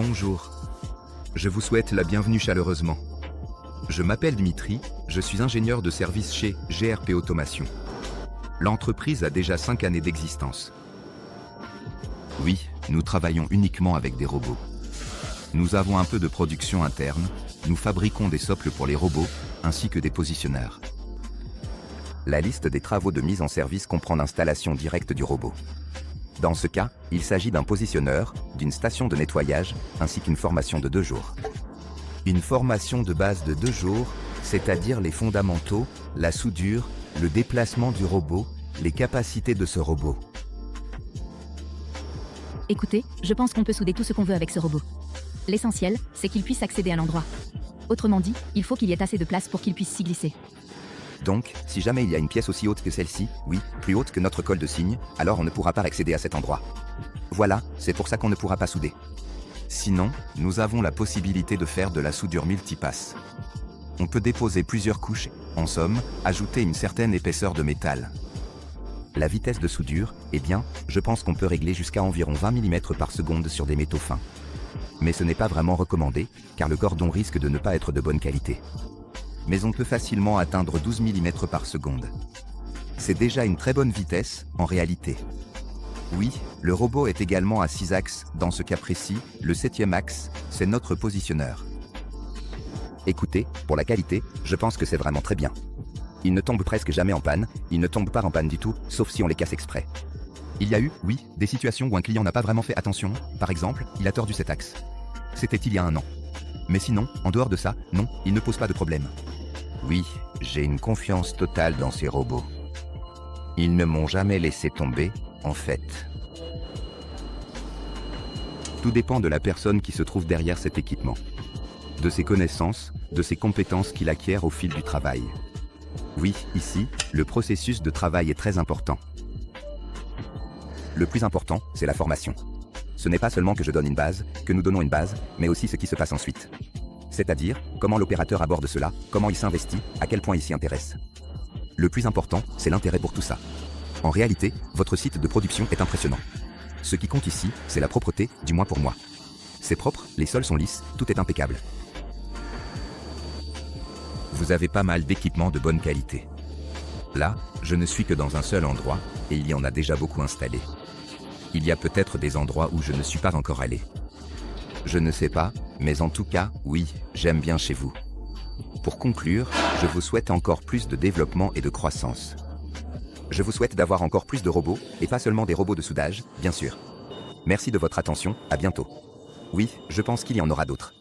Bonjour. Je vous souhaite la bienvenue chaleureusement. Je m'appelle Dmitri, je suis ingénieur de service chez GRP Automation. L'entreprise a déjà 5 années d'existence. Oui, nous travaillons uniquement avec des robots. Nous avons un peu de production interne, nous fabriquons des socles pour les robots, ainsi que des positionneurs. La liste des travaux de mise en service comprend l'installation directe du robot. Dans ce cas, il s'agit d'un positionneur, d'une station de nettoyage, ainsi qu'une formation de 2 jours. Une formation de base de 2 jours, c'est-à-dire les fondamentaux, la soudure, le déplacement du robot, les capacités de ce robot. Écoutez, je pense qu'on peut souder tout ce qu'on veut avec ce robot. L'essentiel, c'est qu'il puisse accéder à l'endroit. Autrement dit, il faut qu'il y ait assez de place pour qu'il puisse s'y glisser. Donc, si jamais il y a une pièce aussi haute que celle-ci, oui, plus haute que notre colle de cygne, alors on ne pourra pas accéder à cet endroit. Voilà, c'est pour ça qu'on ne pourra pas souder. Sinon, nous avons la possibilité de faire de la soudure multipasse. On peut déposer plusieurs couches, en somme, ajouter une certaine épaisseur de métal. La vitesse de soudure, eh bien, je pense qu'on peut régler jusqu'à environ 20 mm par seconde sur des métaux fins. Mais ce n'est pas vraiment recommandé, car le cordon risque de ne pas être de bonne qualité. Mais on peut facilement atteindre 12 mm par seconde. C'est déjà une très bonne vitesse, en réalité. Oui, le robot est également à 6 axes, dans ce cas précis, le 7e axe, c'est notre positionneur. Écoutez, pour la qualité, je pense que c'est vraiment très bien. Il ne tombe presque jamais en panne, il ne tombe pas en panne du tout, sauf si on les casse exprès. Il y a eu, oui, des situations où un client n'a pas vraiment fait attention, par exemple, il a tordu cet axe. C'était il y a 1 an. Mais sinon, en dehors de ça, non, il ne pose pas de problème. Oui, j'ai une confiance totale dans ces robots. Ils ne m'ont jamais laissé tomber, en fait. Tout dépend de la personne qui se trouve derrière cet équipement. De ses connaissances, de ses compétences qu'il acquiert au fil du travail. Oui, ici, le processus de travail est très important. Le plus important, c'est la formation. Ce n'est pas seulement que je donne une base, que nous donnons une base, mais aussi ce qui se passe ensuite. C'est-à-dire, comment l'opérateur aborde cela, comment il s'investit, à quel point il s'y intéresse. Le plus important, c'est l'intérêt pour tout ça. En réalité, votre site de production est impressionnant. Ce qui compte ici, c'est la propreté, du moins pour moi. C'est propre, les sols sont lisses, tout est impeccable. Vous avez pas mal d'équipements de bonne qualité. Là, je ne suis que dans un seul endroit, et il y en a déjà beaucoup installés. Il y a peut-être des endroits où je ne suis pas encore allé. Je ne sais pas, mais en tout cas, oui, j'aime bien chez vous. Pour conclure, je vous souhaite encore plus de développement et de croissance. Je vous souhaite d'avoir encore plus de robots, et pas seulement des robots de soudage, bien sûr. Merci de votre attention, à bientôt. Oui, je pense qu'il y en aura d'autres.